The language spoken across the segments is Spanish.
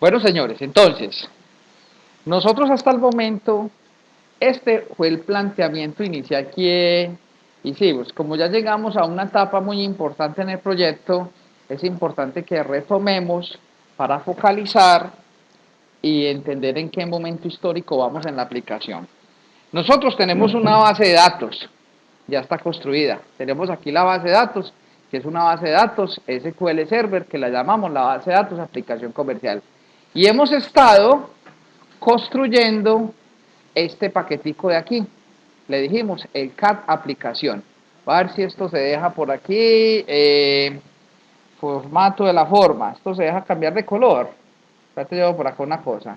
Bueno, señores, entonces, nosotros hasta el momento, este fue el planteamiento inicial que hicimos. Como ya llegamos a una etapa muy importante en el proyecto, es importante que retomemos para focalizar y entender en qué momento histórico vamos en la aplicación. Nosotros tenemos una base de datos, ya está construida. Tenemos aquí la base de datos, que es una base de datos SQL Server, que la llamamos la base de datos aplicación comercial. Y hemos estado construyendo este paquetico de aquí. Le dijimos el CAD aplicación. Va a ver si esto se deja por aquí. Formato de la forma. Esto se deja cambiar de color. Espérate, llevo por acá una cosa.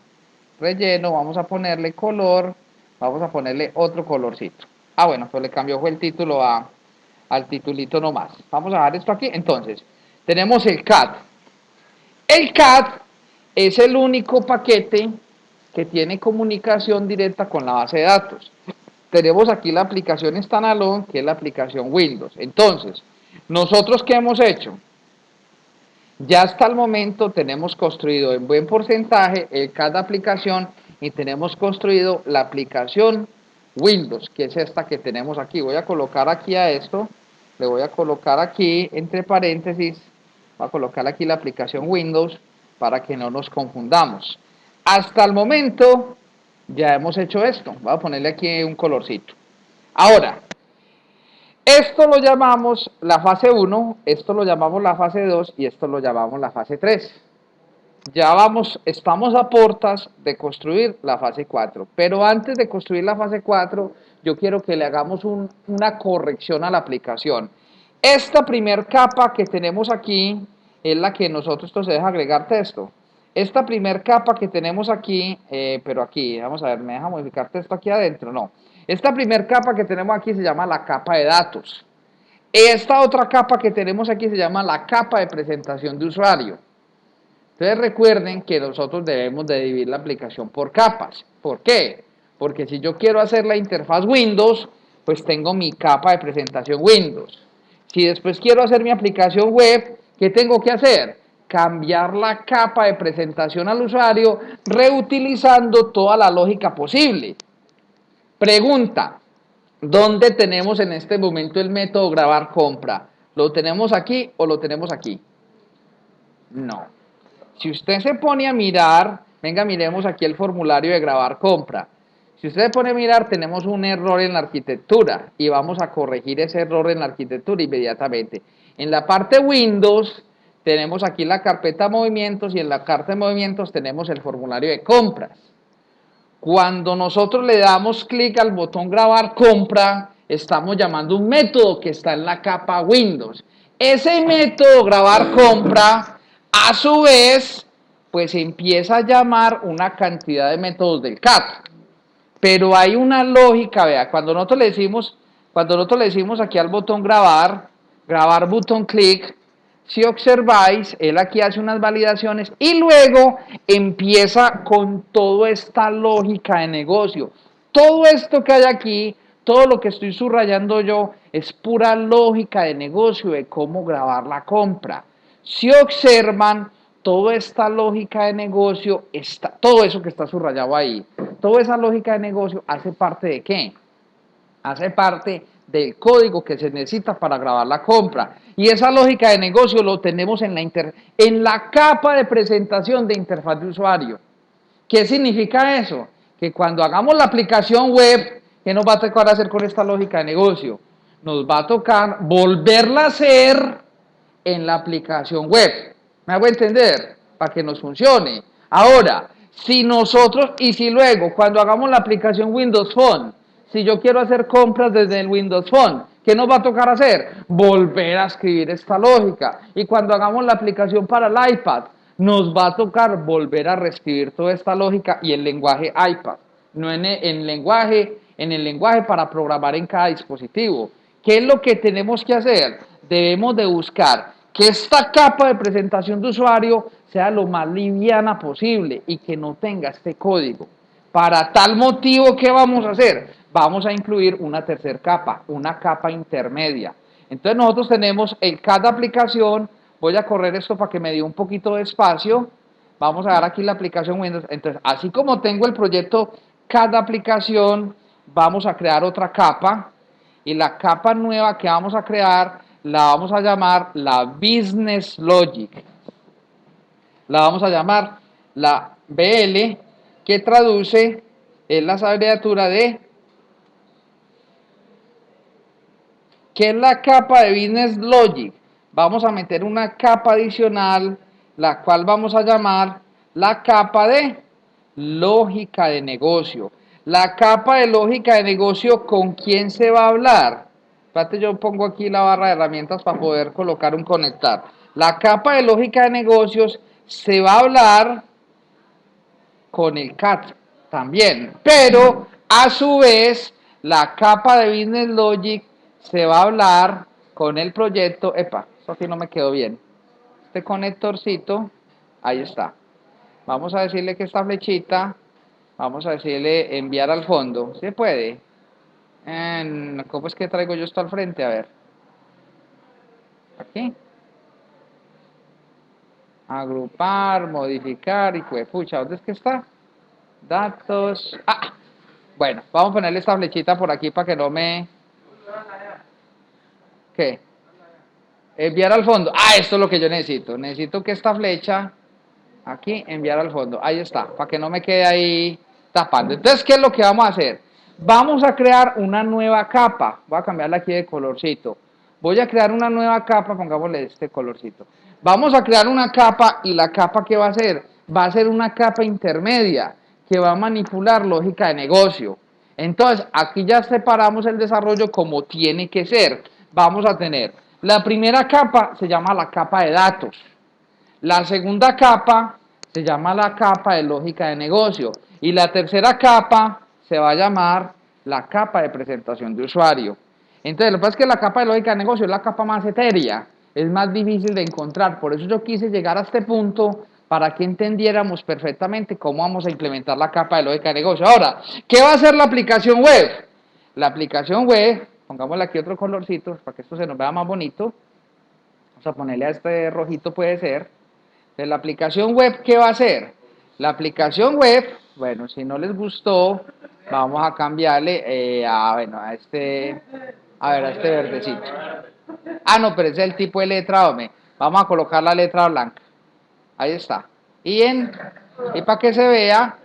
Relleno, vamos a ponerle color. Vamos a ponerle otro colorcito. Ah, bueno, pues le cambió fue el título al titulito nomás. Vamos a dejar esto aquí. Entonces, tenemos el CAD. El CAD es el único paquete que tiene comunicación directa con la base de datos. Tenemos aquí la aplicación standalone, que es la aplicación Windows. Entonces, ¿nosotros qué hemos hecho? Ya hasta el momento tenemos construido en buen porcentaje el CAD aplicación y tenemos construido la aplicación Windows, que es esta que tenemos aquí. Voy a colocar aquí a esto, le voy a colocar aquí entre paréntesis, voy a colocar aquí la aplicación Windows para que no nos confundamos. Hasta el momento ya hemos hecho esto. Voy a ponerle aquí un colorcito. Ahora, esto lo llamamos la fase 1, esto lo llamamos la fase 2 y esto lo llamamos la fase 3. Ya estamos a portas de construir la fase 4, pero antes de construir la fase 4, yo quiero que le hagamos una corrección a la aplicación. Esta primer capa que tenemos aquí es la que nosotros, esto se deja agregar texto. Esta primer capa que tenemos aquí, pero aquí, vamos a ver, ¿me deja modificar texto aquí adentro? No. Esta primer capa que tenemos aquí se llama la capa de datos. Esta otra capa que tenemos aquí se llama la capa de presentación de usuario. Entonces recuerden que nosotros debemos de dividir la aplicación por capas. ¿Por qué? Porque si yo quiero hacer la interfaz Windows, pues tengo mi capa de presentación Windows. Si después quiero hacer mi aplicación web, ¿qué tengo que hacer? Cambiar la capa de presentación al usuario reutilizando toda la lógica posible. Pregunta, ¿dónde tenemos en este momento el método grabar compra? ¿Lo tenemos aquí o lo tenemos aquí? No. Si usted se pone a mirar, venga, miremos aquí el formulario de grabar compra. Si usted se pone a mirar, tenemos un error en la arquitectura y vamos a corregir ese error en la arquitectura inmediatamente. En la parte Windows, tenemos aquí la carpeta movimientos y en la carta de movimientos tenemos el formulario de compras. Cuando nosotros le damos clic al botón grabar compra, estamos llamando un método que está en la capa Windows. Ese método grabar compra, a su vez, pues empieza a llamar una cantidad de métodos del CAD. Pero hay una lógica, vea, cuando nosotros le decimos aquí al botón grabar, grabar botón clic, si observáis, él aquí hace unas validaciones y luego empieza con toda esta lógica de negocio. Todo esto que hay aquí, todo lo que estoy subrayando yo, es pura lógica de negocio de cómo grabar la compra. Si observan, toda esta lógica de negocio, todo eso que está subrayado ahí, toda esa lógica de negocio hace parte de ¿qué? Hace parte del código que se necesita para grabar la compra. Y esa lógica de negocio lo tenemos en la capa de presentación de interfaz de usuario. ¿Qué significa eso? Que cuando hagamos la aplicación web, ¿qué nos va a tocar hacer con esta lógica de negocio? Nos va a tocar volverla a hacer en la aplicación web. ¿Me hago entender? Para que nos funcione. Ahora, si nosotros, y si luego, cuando hagamos la aplicación Windows Phone, si yo quiero hacer compras desde el Windows Phone, ¿qué nos va a tocar hacer? Volver a escribir esta lógica. Y cuando hagamos la aplicación para el iPad, nos va a tocar volver a reescribir toda esta lógica y el lenguaje iPad, no en el lenguaje para programar en cada dispositivo. ¿Qué es lo que tenemos que hacer? Debemos de buscar que esta capa de presentación de usuario sea lo más liviana posible y que no tenga este código. Para tal motivo, ¿qué vamos a hacer? Vamos a incluir una tercera capa, una capa intermedia. Entonces nosotros tenemos el CAD de aplicación. Voy a correr esto para que me dé un poquito de espacio. Vamos a dar aquí la aplicación Windows. Entonces, así como tengo el proyecto cada aplicación, vamos a crear otra capa. Y la capa nueva que vamos a crear la vamos a llamar la Business Logic. La vamos a llamar la BL, que traduce es la abreviatura de, ¿qué es la capa de Business Logic? Vamos a meter una capa adicional, la cual vamos a llamar la capa de lógica de negocio. La capa de lógica de negocio, ¿con quién se va a hablar? Espérate, yo pongo aquí la barra de herramientas para poder colocar un conectar. La capa de lógica de negocios se va a hablar con el CAT también, pero a su vez la capa de Business Logic se va a hablar con el proyecto. Epa, eso aquí no me quedó bien. Este conectorcito, ahí está. Vamos a decirle que esta flechita, vamos a decirle enviar al fondo. ¿Se puede? ¿Cómo es que traigo yo esto al frente? A ver. Aquí. Agrupar, modificar y pues, pucha, ¿dónde es que está? Datos. Ah, bueno, vamos a ponerle esta flechita por aquí para que no me... ¿Qué? Enviar al fondo. Ah, esto es lo que yo necesito. Necesito que esta flecha, aquí, enviar al fondo. Ahí está, para que no me quede ahí tapando. Entonces, ¿qué es lo que vamos a hacer? Vamos a crear una nueva capa. Voy a cambiarla aquí de colorcito. Voy a crear una nueva capa, pongámosle este colorcito. Vamos a crear una capa y la capa ¿qué va a ser? Va a ser una capa intermedia que va a manipular lógica de negocio. Entonces, aquí ya separamos el desarrollo como tiene que ser. Vamos a tener, la primera capa se llama la capa de datos. La segunda capa se llama la capa de lógica de negocio. Y la tercera capa se va a llamar la capa de presentación de usuario. Entonces, lo que pasa es que la capa de lógica de negocio es la capa más etérea, es más difícil de encontrar. Por eso yo quise llegar a este punto para que entendiéramos perfectamente cómo vamos a implementar la capa de lógica de negocio. Ahora, ¿qué va a hacer la aplicación web? La aplicación web, pongámosle aquí otro colorcito para que esto se nos vea más bonito. Vamos a ponerle a este rojito, puede ser. De la aplicación web, ¿qué va a hacer? La aplicación web, bueno, si no les gustó, vamos a cambiarle bueno, a ver, a este verdecito. Ah, no, pero ese es el tipo de letra, hombre. Vamos a colocar la letra blanca. Ahí está. Y para que se vea,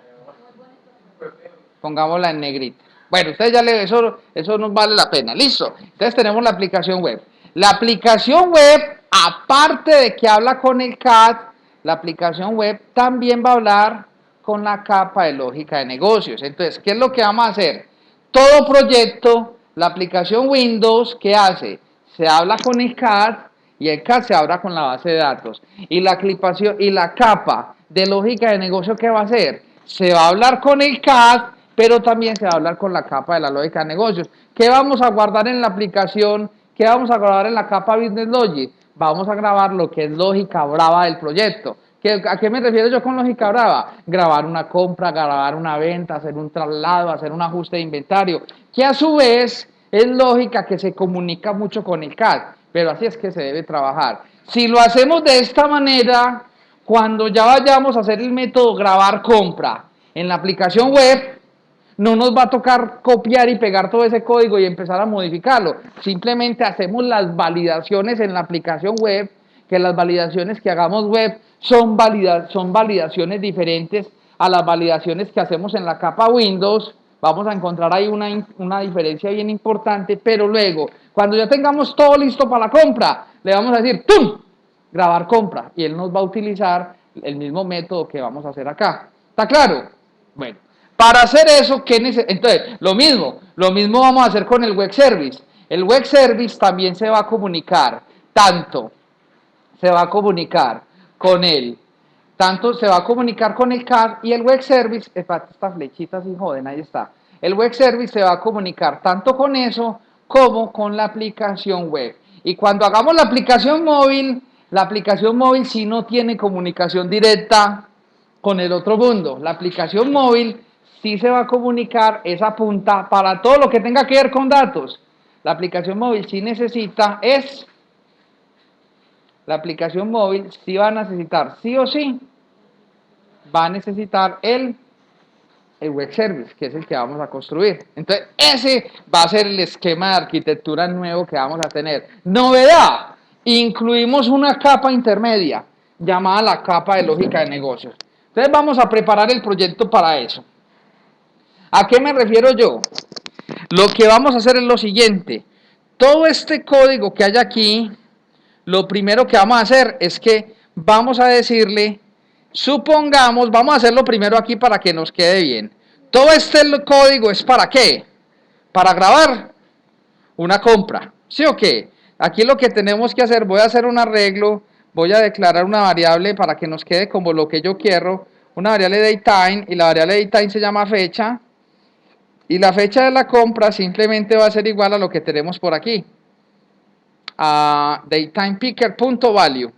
pongámosla en negrita. Bueno, ustedes ya le eso nos vale la pena. Listo. Entonces tenemos la aplicación web. La aplicación web, aparte de que habla con el CAD, la aplicación web también va a hablar con la capa de lógica de negocios. Entonces, ¿qué es lo que vamos a hacer? Todo proyecto, la aplicación Windows, ¿qué hace? Se habla con el CAD y el CAD se habla con la base de datos. Y la clipación y la capa de lógica de negocio, ¿qué va a hacer? Se va a hablar con el CAD, pero también se va a hablar con la capa de la lógica de negocios. ¿Qué vamos a guardar en la aplicación? ¿Qué vamos a grabar en la capa Business Logic? Vamos a grabar lo que es lógica brava del proyecto. ¿A qué me refiero yo con lógica brava? Grabar una compra, grabar una venta, hacer un traslado, hacer un ajuste de inventario, que a su vez es lógica que se comunica mucho con el CAD, pero así es que se debe trabajar. Si lo hacemos de esta manera, cuando ya vayamos a hacer el método grabar compra en la aplicación web, no nos va a tocar copiar y pegar todo ese código y empezar a modificarlo. Simplemente hacemos las validaciones en la aplicación web, que las validaciones que hagamos web son validaciones diferentes a las validaciones que hacemos en la capa Windows. Vamos a encontrar ahí una diferencia bien importante, pero luego, cuando ya tengamos todo listo para la compra, le vamos a decir ¡pum! Grabar compra, y él nos va a utilizar el mismo método que vamos a hacer acá. ¿Está claro? Bueno, para hacer eso, entonces, lo mismo vamos a hacer con el web service. El web service también se va a comunicar, se va a comunicar con él, tanto se va a comunicar con el CAD y el web service, esta flechita sin joden, ahí está. El web service se va a comunicar tanto con eso como con la aplicación web. Y cuando hagamos la aplicación móvil sí no tiene comunicación directa con el otro mundo. La aplicación móvil sí se va a comunicar, esa punta para todo lo que tenga que ver con datos. La aplicación móvil sí necesita la aplicación móvil sí va a necesitar sí o sí va a necesitar el web service, que es el que vamos a construir. Entonces, ese va a ser el esquema de arquitectura nuevo que vamos a tener. Novedad, incluimos una capa intermedia, llamada la capa de lógica de negocios. Entonces, vamos a preparar el proyecto para eso. ¿A qué me refiero yo? Lo que vamos a hacer es lo siguiente. Todo este código que hay aquí, lo primero que vamos a hacer es que vamos a decirle, supongamos, vamos a hacerlo primero aquí para que nos quede bien. Todo este código es ¿para qué? Para grabar una compra, ¿sí o qué? Aquí lo que tenemos que hacer, voy a hacer un arreglo, voy a declarar una variable para que nos quede como lo que yo quiero, una variable datetime, y la variable datetime se llama fecha, y la fecha de la compra simplemente va a ser igual a lo que tenemos por aquí, a DataTimePicker.value.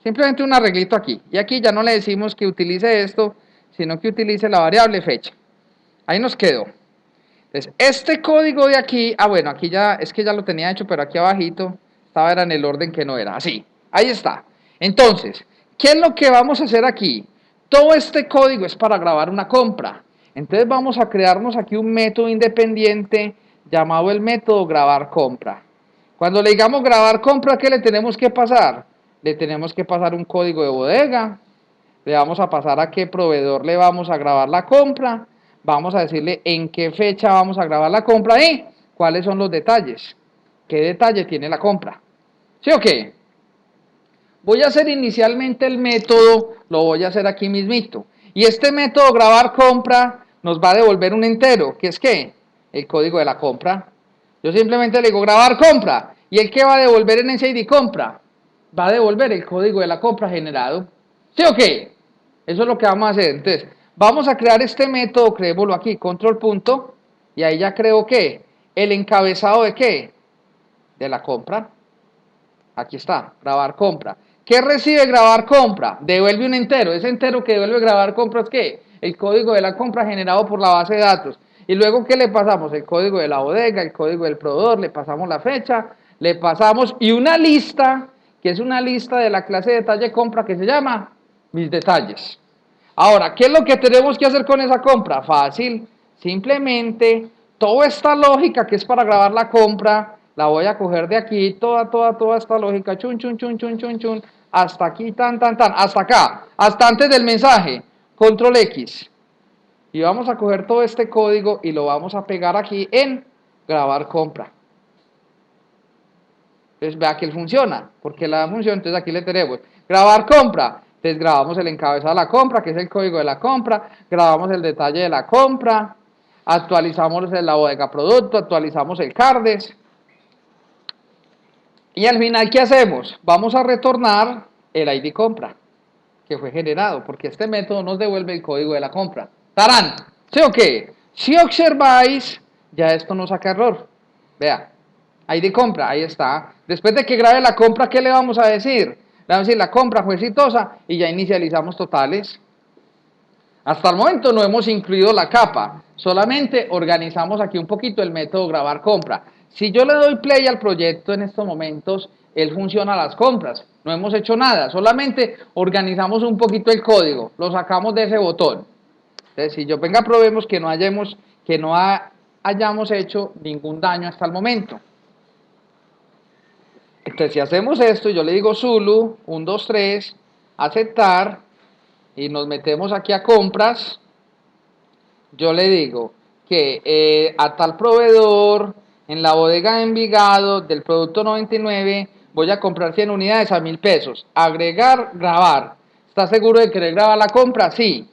Simplemente un arreglito aquí. Y aquí ya no le decimos que utilice esto, sino que utilice la variable fecha. Ahí nos quedó. Entonces, este código de aquí, bueno, aquí ya, es que ya lo tenía hecho, pero aquí abajito estaba era en el orden que no era. Así, ahí está. Entonces, ¿qué es lo que vamos a hacer aquí? Todo este código es para grabar una compra. Entonces vamos a crearnos aquí un método independiente llamado el método grabar compra. Cuando le digamos grabar compra, ¿qué le tenemos que pasar? Le tenemos que pasar un código de bodega, le vamos a pasar a qué proveedor le vamos a grabar la compra, vamos a decirle en qué fecha vamos a grabar la compra y cuáles son los detalles, qué detalle tiene la compra. ¿Sí o qué? Voy a hacer inicialmente el método, lo voy a hacer aquí mismito. Y este método grabar compra nos va a devolver un entero, que es ¿qué? El código de la compra. Yo simplemente le digo grabar compra. ¿Y el que va a devolver en ese ID compra? Va a devolver el código de la compra generado. ¿Sí o qué? Eso es lo que vamos a hacer. Entonces, vamos a crear este método, creémoslo aquí, control punto, y ahí ya creo que el encabezado de ¿qué? De la compra. Aquí está, grabar compra. ¿Qué recibe grabar compra? Devuelve un entero. Ese entero que devuelve grabar compra es ¿qué? El código de la compra generado por la base de datos. Y luego, ¿qué le pasamos? El código de la bodega, el código del proveedor, le pasamos la fecha, le pasamos y una lista, que es una lista de la clase de detalle compra que se llama mis detalles. Ahora, ¿qué es lo que tenemos que hacer con esa compra? Fácil. Simplemente, toda esta lógica que es para grabar la compra, la voy a coger de aquí, toda esta lógica, chun, chun, chun, chun, chun, chun, hasta aquí, tan, tan, tan, hasta acá, hasta antes del mensaje, control X. Y vamos a coger todo este código y lo vamos a pegar aquí en grabar compra. Entonces vea que él funciona, porque la función, entonces aquí le tenemos, grabar compra. Entonces grabamos el encabezado de la compra, que es el código de la compra, grabamos el detalle de la compra, actualizamos la bodega producto, actualizamos el cardes. Y al final, ¿qué hacemos? Vamos a retornar el ID compra, que fue generado, porque este método nos devuelve el código de la compra. ¡Tarán! ¿Sí o qué? Si observáis, ya esto no saca error. Vea, ID compra, ahí está. Después de que grabe la compra, ¿qué le vamos a decir? Le vamos a decir, la compra fue exitosa y ya inicializamos totales. Hasta el momento no hemos incluido la capa, solamente organizamos aquí un poquito el método grabar compra. Si yo le doy play al proyecto en estos momentos, él funciona a las compras. No hemos hecho nada, solamente organizamos un poquito el código, lo sacamos de ese botón. Entonces, si yo venga, probemos que no hayamos hecho ningún daño hasta el momento. Entonces, si hacemos esto, yo le digo Zulu, 1, 2, 3, aceptar, y nos metemos aquí a compras, yo le digo que a tal proveedor, en la bodega de Envigado, del producto 99, voy a comprar 100 unidades a 1.000 pesos. Agregar, grabar. ¿Está seguro de querer grabar la compra? Sí.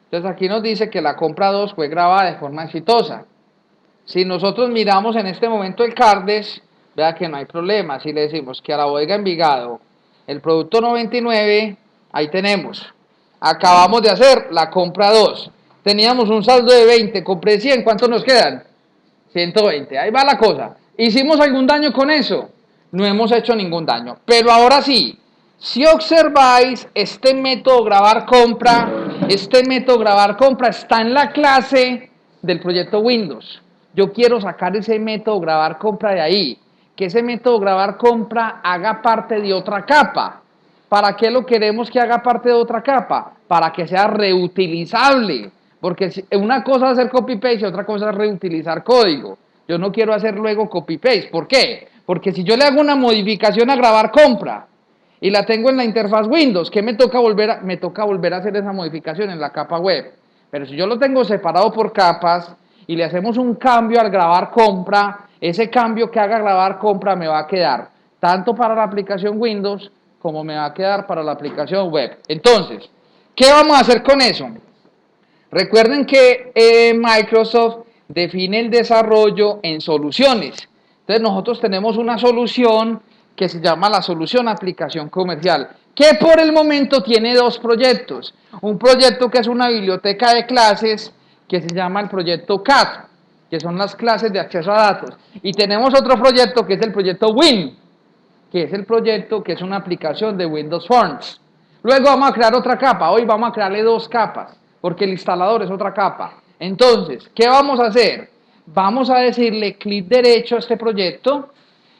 Entonces aquí nos dice que la compra 2 fue grabada de forma exitosa. Si nosotros miramos en este momento el Cardes, vea que no hay problema. Si le decimos que a la bodega Envigado, el producto 99, ahí tenemos. Acabamos de hacer la compra 2. Teníamos un saldo de 20, compré 100, ¿cuántos nos quedan? 120, ahí va la cosa. ¿Hicimos algún daño con eso? No hemos hecho ningún daño. Pero ahora sí, si observáis, este método grabar compra está en la clase del proyecto Windows. Yo quiero sacar ese método grabar compra de ahí, que ese método grabar compra haga parte de otra capa. ¿Para qué lo queremos que haga parte de otra capa? Para que sea reutilizable. Porque una cosa es hacer copy-paste y otra cosa es reutilizar código. Yo no quiero hacer luego copy-paste. ¿Por qué? Porque si yo le hago una modificación a grabar compra y la tengo en la interfaz Windows, ¿qué me toca me toca volver a hacer esa modificación en la capa web? Pero si yo lo tengo separado por capas y le hacemos un cambio al grabar compra, ese cambio que haga grabar compra me va a quedar tanto para la aplicación Windows como me va a quedar para la aplicación web. Entonces, ¿qué vamos a hacer con eso? Recuerden que Microsoft define el desarrollo en soluciones. Entonces nosotros tenemos una solución que se llama la solución aplicación comercial, que por el momento tiene dos proyectos. Un proyecto que es una biblioteca de clases que se llama el proyecto CAT, que son las clases de acceso a datos. Y tenemos otro proyecto que es el proyecto Win, que es el proyecto que es una aplicación de Windows Forms. Luego vamos a crear otra capa. Hoy vamos a crearle dos capas, porque el instalador es otra capa. Entonces, ¿qué vamos a hacer? Vamos a decirle clic derecho a este proyecto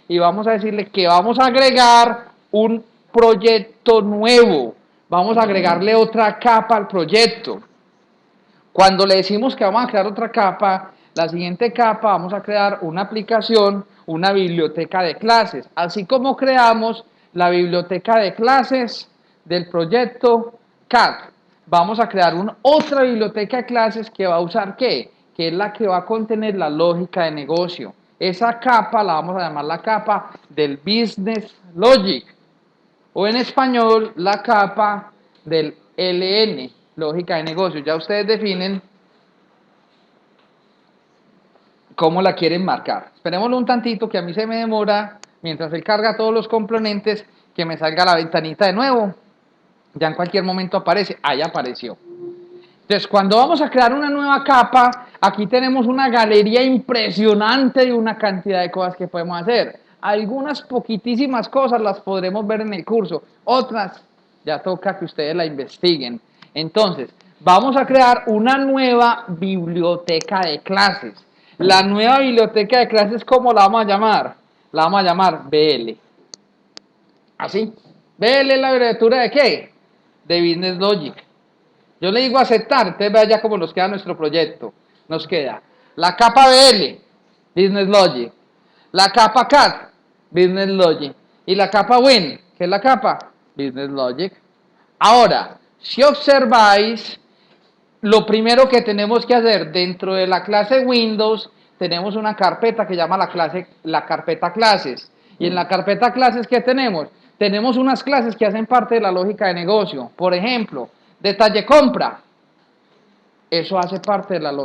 y vamos a decirle que vamos a agregar un proyecto nuevo. Vamos a agregarle otra capa al proyecto. Cuando le decimos que vamos a crear otra capa, la siguiente capa vamos a crear una aplicación, una biblioteca de clases, así como creamos la biblioteca de clases del proyecto CAT. Vamos a crear otra biblioteca de clases que va a usar ¿qué? Que es la que va a contener la lógica de negocio. Esa capa la vamos a llamar la capa del Business Logic, o en español la capa del LN, lógica de negocio. Ya ustedes definen cómo la quieren marcar. Esperémoslo un tantito que a mí se me demora, mientras él carga todos los componentes, que me salga la ventanita de nuevo. Ya en cualquier momento aparece, ahí apareció. Entonces, cuando vamos a crear una nueva capa, aquí tenemos una galería impresionante de una cantidad de cosas que podemos hacer. Algunas poquitísimas cosas las podremos ver en el curso, otras ya toca que ustedes la investiguen. Entonces, vamos a crear una nueva biblioteca de clases. La nueva biblioteca de clases, ¿cómo la vamos a llamar? La vamos a llamar BL. ¿Así? BL es la abreviatura ¿de qué? De Business Logic. Yo le digo aceptar, entonces vea ya cómo nos queda nuestro proyecto. Nos queda la capa BL, Business Logic, la capa CAT, Business Logic, y la capa Win, que es la capa Business Logic. Ahora, si observáis, lo primero que tenemos que hacer dentro de la clase Windows, tenemos una carpeta que llama la carpeta clases. Y en la carpeta clases, ¿qué tenemos? Tenemos unas clases que hacen parte de la lógica de negocio. Por ejemplo, detalle compra. Eso hace parte de la lógica.